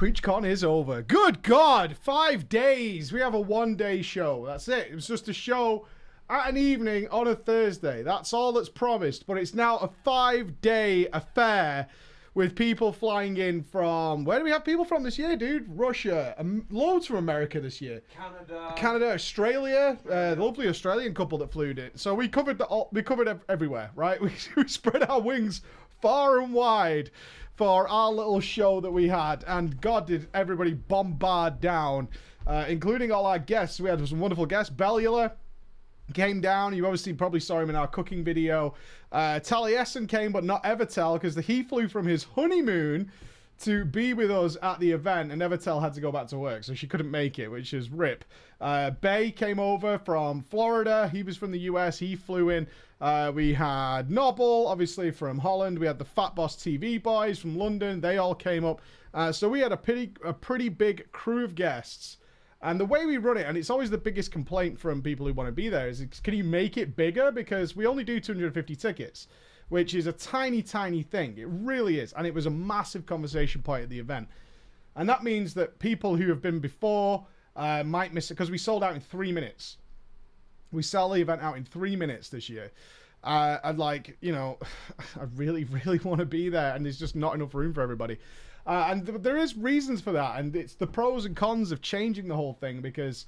PreachCon is over. Good God, 5 days. We have a 1-day show. That's it. It was just a show at an evening on a Thursday. That's all that's promised. But it's now a 5-day affair with people flying in from... Where do we have people from this year, dude? Russia. Loads from America this year. Canada, Australia. The lovely Australian couple that flew in. So we covered everywhere, right? We spread our wings far and wide for our little show that we had, and God, did everybody bombard down, including all our guests. We had some wonderful guests. Bellula came down. You obviously probably saw him in our cooking video. Taliesin came, but not Evertel, because he flew from his honeymoon to be with us at the event, and Evertel had to go back to work, so she couldn't make it, which is rip. Bay came over from Florida. He was from the US. He flew in. We had Nobble, obviously, from Holland. We had the Fat Boss TV boys from London. They all came up. So we had a pretty big crew of guests. And the way we run it, and it's always the biggest complaint from people who want to be there, is can you make it bigger? Because we only do 250 tickets, which is a tiny, tiny thing. It really is. And it was a massive conversation point at the event. And that means that people who have been before might miss it, because we sold out in 3 minutes. We sell the event out in 3 minutes this year. I'd like, you know, I really, really want to be there, and there's just not enough room for everybody. And there is reasons for that, and it's the pros and cons of changing the whole thing, because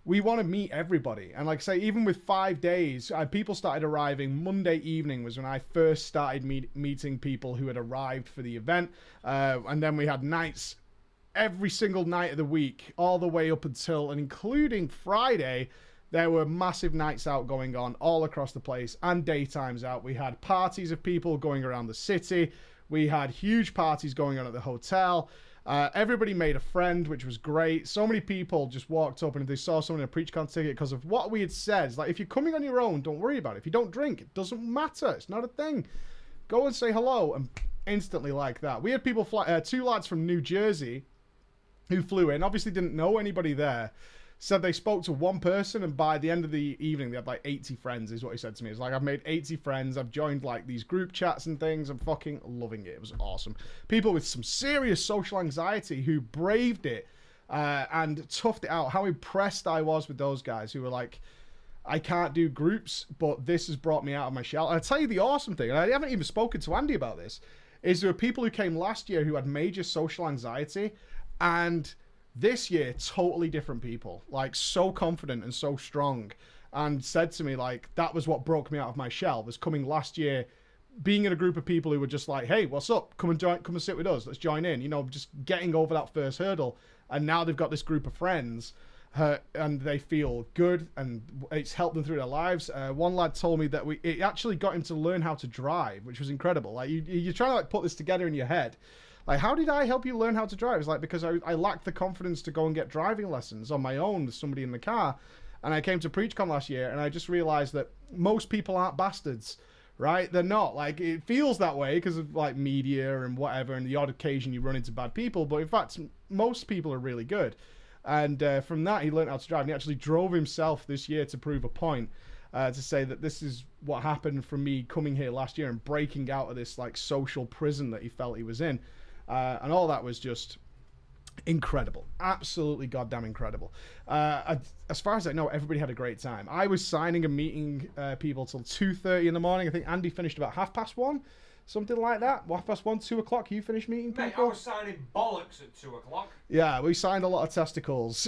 we want to meet everybody. And like I say, even with 5 days, people started arriving. Monday evening was when I first started meeting people who had arrived for the event. And then we had nights every single night of the week, all the way up until and including Friday. There were massive nights out going on all across the place, and daytimes out. We had parties of people going around the city. We had huge parties going on at the hotel. Everybody made a friend, which was great. So many people just walked up, and if they saw someone in a PreachCon ticket, because of what we had said, it's like, if you're coming on your own, don't worry about it. If you don't drink, it doesn't matter. It's not a thing. Go and say hello, and instantly like that. We had people fly, 2 lads from New Jersey who flew in, obviously didn't know anybody there. Said they spoke to one person, and by the end of the evening, they had like 80 friends, is what he said to me. It's like, I've made 80 friends. I've joined like these group chats and things. I'm fucking loving it. It was awesome. People with some serious social anxiety who braved it and toughed it out. How impressed I was with those guys who were like, I can't do groups, but this has brought me out of my shell. And I'll tell you the awesome thing, and I haven't even spoken to Andy about this, is there were people who came last year who had major social anxiety, and this year, totally different people, like so confident and so strong, and said to me, like, that was what broke me out of my shell, was coming last year, being in a group of people who were just like, hey, what's up? Come and sit with us. Let's join in. You know, just getting over that first hurdle. And now they've got this group of friends, and they feel good, and it's helped them through their lives. One lad told me that it actually got him to learn how to drive, which was incredible. Like, you're trying to like put this together in your head. Like, how did I help you learn how to drive? It's like, because I lacked the confidence to go and get driving lessons on my own with somebody in the car. And I came to PreachCon last year, and I just realized that most people aren't bastards, right? They're not. Like, it feels that way because of, like, media and whatever, and the odd occasion you run into bad people. But, in fact, most people are really good. And from that, he learned how to drive. And he actually drove himself this year to prove a point, to say that this is what happened from me coming here last year and breaking out of this, like, social prison that he felt he was in. And all that was just incredible. Absolutely goddamn incredible. As far as I know, everybody had a great time. I was signing and meeting people till 2:30 in the morning. I think Andy finished about 1:30, something like that. 1:30, 2 o'clock, you finished meeting people? Mate, I was signing bollocks at 2 o'clock. Yeah, we signed a lot of testicles.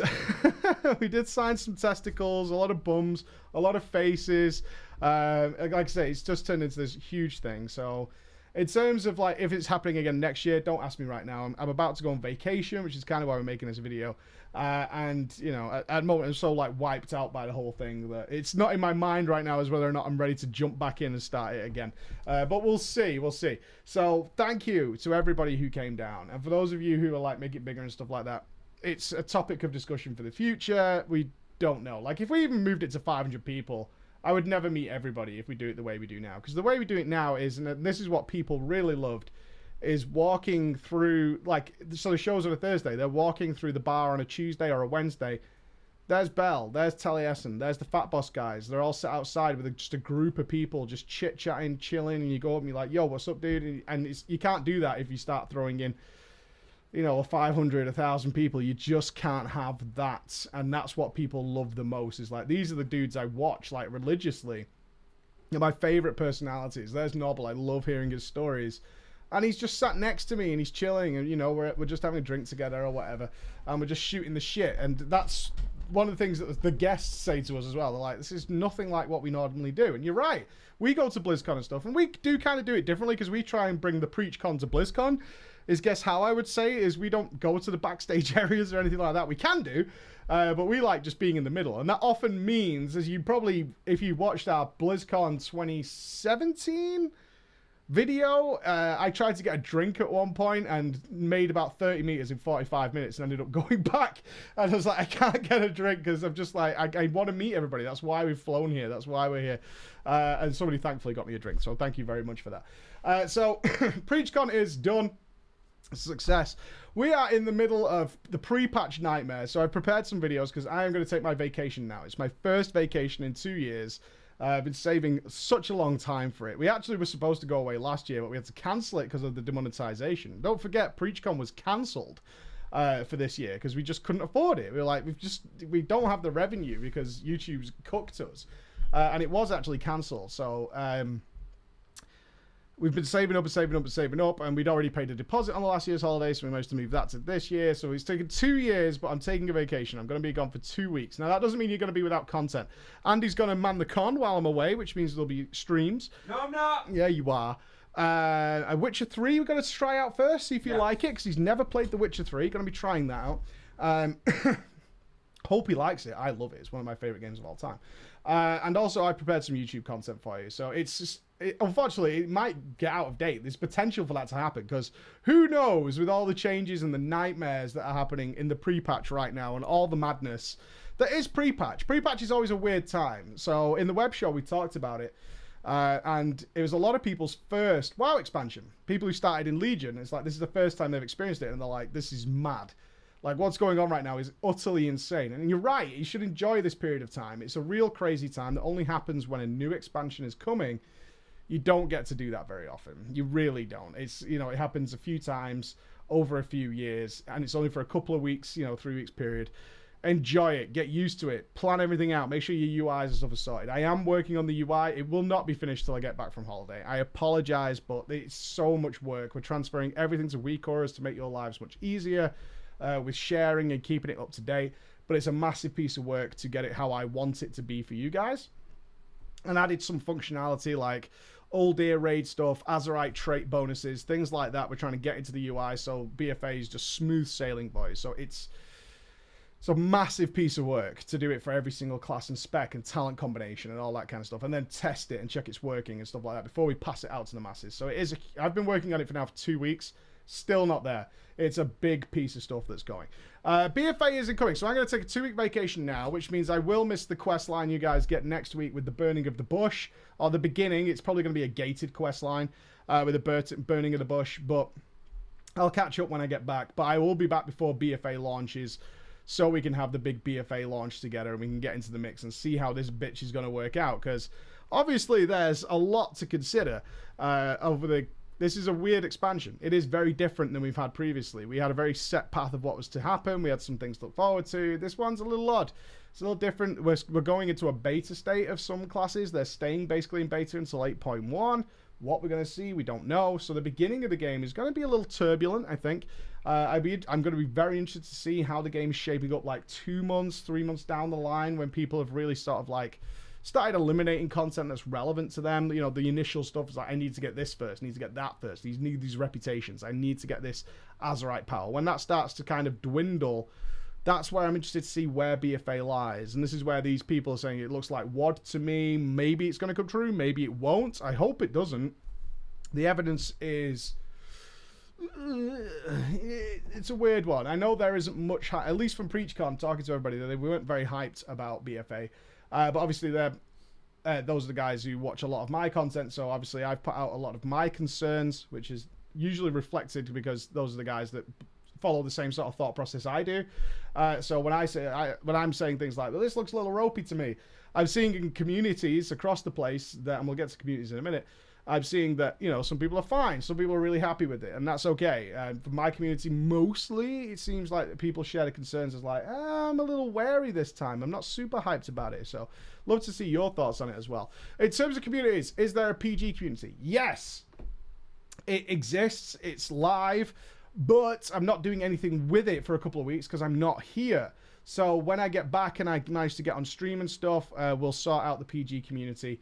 We did sign some testicles, a lot of bums, a lot of faces. Like I say, it's just turned into this huge thing, so... In terms of, like, if it's happening again next year, don't ask me right now. I'm about to go on vacation, which is kind of why we're making this video. And, you know, at the moment, I'm so, like, wiped out by the whole thing that it's not in my mind right now as whether or not I'm ready to jump back in and start it again. But we'll see. We'll see. So, thank you to everybody who came down. And for those of you who are, like, make it bigger and stuff like that, it's a topic of discussion for the future. We don't know. Like, if we even moved it to 500 people... I would never meet everybody if we do it the way we do now. Because the way we do it now is, and this is what people really loved, is walking through, like, so the show's on a Thursday. They're walking through the bar on a Tuesday or a Wednesday. There's Bell, there's Taliesin, there's the Fat Boss guys. They're all sat outside with just a group of people just chit-chatting, chilling, and you go up and you're like, yo, what's up, dude? And you can't do that if you start throwing in you know, 500, 1,000 people. You just can't have that. And that's what people love the most, is like, these are the dudes I watch like religiously. They're my favorite personalities. There's Noble. I love hearing his stories. And he's just sat next to me and he's chilling, and, you know, we're just having a drink together or whatever. And we're just shooting the shit. And that's one of the things that the guests say to us as well. They're like, this is nothing like what we normally do. And you're right. We go to BlizzCon and stuff, and we do kind of do it differently, because we try and bring the PreachCon to BlizzCon. Is guess how I would say is we don't go to the backstage areas or anything like that. We can do, but we like just being in the middle. And that often means, as you probably, if you watched our BlizzCon 2017 video, I tried to get a drink at one point and made about 30 meters in 45 minutes and ended up going back. And I was like, I can't get a drink because I'm just like, I want to meet everybody. That's why we've flown here. That's why we're here. And somebody thankfully got me a drink. So thank you very much for that. So PreachCon is done. Success. We are in the middle of the pre-patch nightmare. So I've prepared some videos because I am going to take my vacation now. It's my first vacation in 2 years. I've been saving such a long time for it. We actually were supposed to go away last year, but we had to cancel it because of the demonetization. Don't forget, PreachCon was cancelled for this year because we just couldn't afford it. We were like, we don't have the revenue because YouTube's cooked us. And it was actually cancelled. So we've been saving up and saving up and saving up, and we'd already paid a deposit on the last year's holiday, so we managed to move that to this year. So it's taken 2 years, but I'm taking a vacation. I'm going to be gone for 2 weeks. Now, that doesn't mean you're going to be without content. Andy's going to man the con while I'm away, which means there'll be streams. No, I'm not. Yeah, you are. Witcher 3, we're going to try out first, see if you like it, because he's never played The Witcher 3. Going to be trying that out. Hope he likes it. I love it. It's one of my favorite games of all time. And also, I prepared some YouTube content for you. So it's just, unfortunately, it might get out of date. There's potential for that to happen, because who knows, with all the changes and the nightmares that are happening in the pre-patch right now and all the madness that is pre-patch. Pre-patch is always a weird time. So in the web show, we talked about it. And it was a lot of people's first WoW expansion. People who started in Legion, it's like, this is the first time they've experienced it, and they're like, this is mad. Like, what's going on right now is utterly insane. And you're right, you should enjoy this period of time. It's a real crazy time that only happens when a new expansion is coming. You don't get to do that very often. You really don't. It's, you know, it happens a few times over a few years, and it's only for a couple of weeks, you know, 3 weeks period. Enjoy it. Get used to it. Plan everything out. Make sure your UIs and stuff are sorted. I am working on the UI. It will not be finished till I get back from holiday. I apologize, but it's so much work. We're transferring everything to WeChorus to make your lives much easier. With sharing and keeping it up to date, but it's a massive piece of work to get it how I want it to be for you guys. And added some functionality like Old Ear raid stuff, Azerite trait bonuses, things like that. We're trying to get into the UI so BFA is just smooth sailing, boys. So it's a massive piece of work to do it for every single class and spec and talent combination and all that kind of stuff, and then test it and check it's working and stuff like that before we pass it out to the masses. So it is. I've been working on it for now for 2 weeks. Still not there. It's a big piece of stuff that's going. BFA isn't coming, so I'm going to take a 2-week vacation now, which means I will miss the quest line you guys get next week with the burning of the bush, or the beginning. It's probably going to be a gated quest line with the burning of the bush, but I'll catch up when I get back. But I will be back before BFA launches, so we can have the big BFA launch together and we can get into the mix and see how this bitch is going to work out, because obviously there's a lot to consider over the... This is a weird expansion. It is very different than we've had previously. We had a very set path of what was to happen. We had some things to look forward to. This one's a little odd. It's a little different. We're going into a beta state of some classes. They're staying basically in beta until 8.1. What we're going to see, we don't know. So the beginning of the game is going to be a little turbulent, I think. I'm going to be very interested to see how the game is shaping up like 2 months, 3 months down the line, when people have really sort of like started eliminating content that's relevant to them. You know, the initial stuff is like, I need to get this first, I need to get that first, need these reputations, I need to get this Azerite power. When that starts to kind of dwindle, that's where I'm interested to see where BFA lies. And this is where these people are saying it looks like WOD to me. Maybe it's going to come true, maybe it won't. I hope it doesn't. The evidence is... it's a weird one. I know there isn't much, at least from PreachCon, talking to everybody, we weren't very hyped about BFA. But obviously, those are the guys who watch a lot of my content. So obviously, I've put out a lot of my concerns, which is usually reflected because those are the guys that follow the same sort of thought process I do. So when I'm saying things like, well, this looks a little ropey to me, I'm seeing in communities across the place that, and we'll get to communities in a minute, I'm seeing that, you know, some people are fine. Some people are really happy with it, and that's okay. For my community, mostly, it seems like people share the concerns as like, I'm a little wary this time. I'm not super hyped about it. So, love to see your thoughts on it as well. In terms of communities, is there a PG community? Yes. It exists. It's live. But I'm not doing anything with it for a couple of weeks because I'm not here. So when I get back and I manage to get on stream and stuff, we'll sort out the PG community,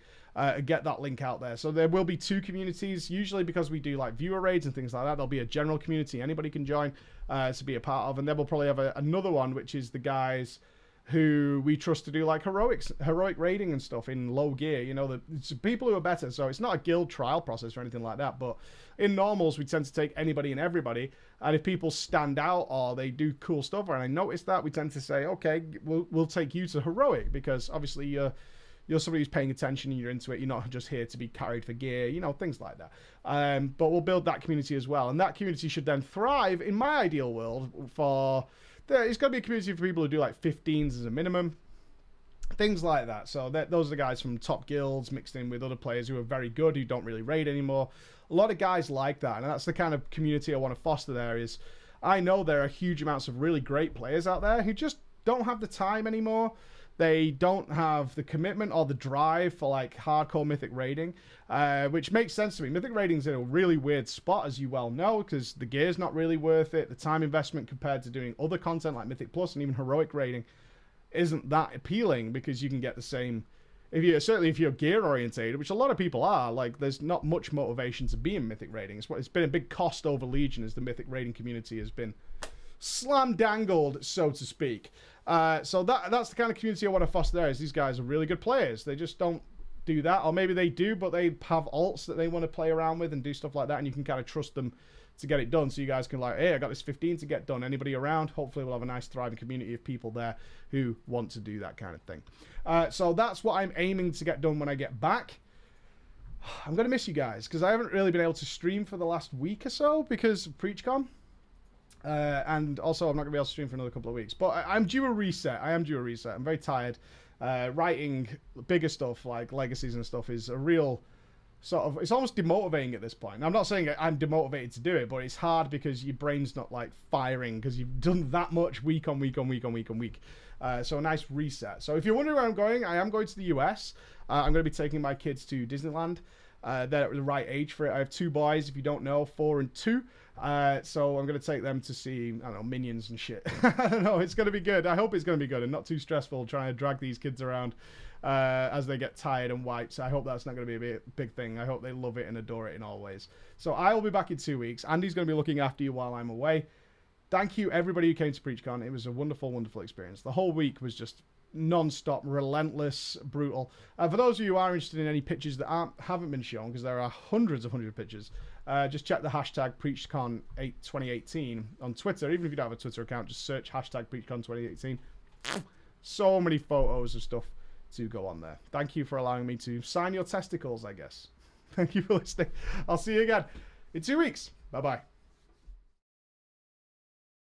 get that link out there. So there will be 2 communities, usually because we do like viewer raids and things like that. There'll be a general community anybody can join to be a part of. And then we'll probably have another one, which is the guys who we trust to do like heroic raiding and stuff in low gear. You know, it's people who are better. So it's not a guild trial process or anything like that. But in normals, we tend to take anybody and everybody. And if people stand out or they do cool stuff, and I notice that, we tend to say, okay, we'll take you to heroic, because obviously you're somebody who's paying attention and you're into it. You're not just here to be carried for gear, you know, things like that. But we'll build that community as well. And that community should then thrive in my ideal world for... It's got to be a community for people who do like 15s as a minimum. Things like that. So those are the guys from top guilds mixed in with other players who are very good, who don't really raid anymore. A lot of guys like that. And that's the kind of community I want to foster there. Is I know there are huge amounts of really great players out there who just don't have the time anymore. They don't have the commitment or the drive for like hardcore Mythic raiding, which makes sense to me. Mythic raiding's in a really weird spot, as you well know, because the gear's not really worth it. The time investment compared to doing other content like Mythic Plus and even heroic raiding isn't that appealing, because you can get the same. Certainly if you're gear orientated, which a lot of people are, like there's not much motivation to be in Mythic raiding. It's been a big cost over Legion as the Mythic raiding community has been slam dangled, so to speak. So that's the kind of community I want to foster there. Is these guys are really good players. They just don't do that, or maybe they do, but they have alts that they want to play around with and do stuff like that, and you can kind of trust them to get it done. So you guys can like, hey, I got this 15 to get done. Anybody around? Hopefully we'll have a nice thriving community of people there who want to do that kind of thing. So that's what I'm aiming to get done when I get back. I'm going to miss you guys because I haven't really been able to stream for the last week or so because of PreachCon. And also I'm not going to be able to stream for another couple of weeks. But I'm due a reset. I am due a reset. I'm very tired. Writing bigger stuff like legacies and stuff is a real sort of, it's almost demotivating at this point. I'm not saying I'm demotivated to do it, but it's hard because your brain's not like firing because you've done that much week on week on week on week on week. So a nice reset. So if you're wondering where I'm going, I am going to the US. I'm going to be taking my kids to Disneyland. They're at the right age for it. I have 2 boys, if you don't know, 4 and 2. So I'm going to take them to see, I don't know, Minions and shit. I don't know, it's going to be good. I hope it's going to be good and not too stressful trying to drag these kids around as they get tired and wiped. So I hope that's not going to be a big thing. I hope they love it and adore it in all ways. So I will be back in 2 weeks. Andy's going to be looking after you while I'm away. Thank you, everybody who came to PreachCon. It was a wonderful, wonderful experience. The whole week was just non-stop, relentless, brutal. For those of you who are interested in any pictures that haven't been shown, because there are hundreds of pictures, just check the hashtag PreachCon 2018 on Twitter. Even if you don't have a Twitter account, just search hashtag PreachCon 2018. So many photos of stuff to go on there. Thank you for allowing me to sign your testicles, I guess. Thank you for listening. I'll see you again in 2 weeks. Bye-bye.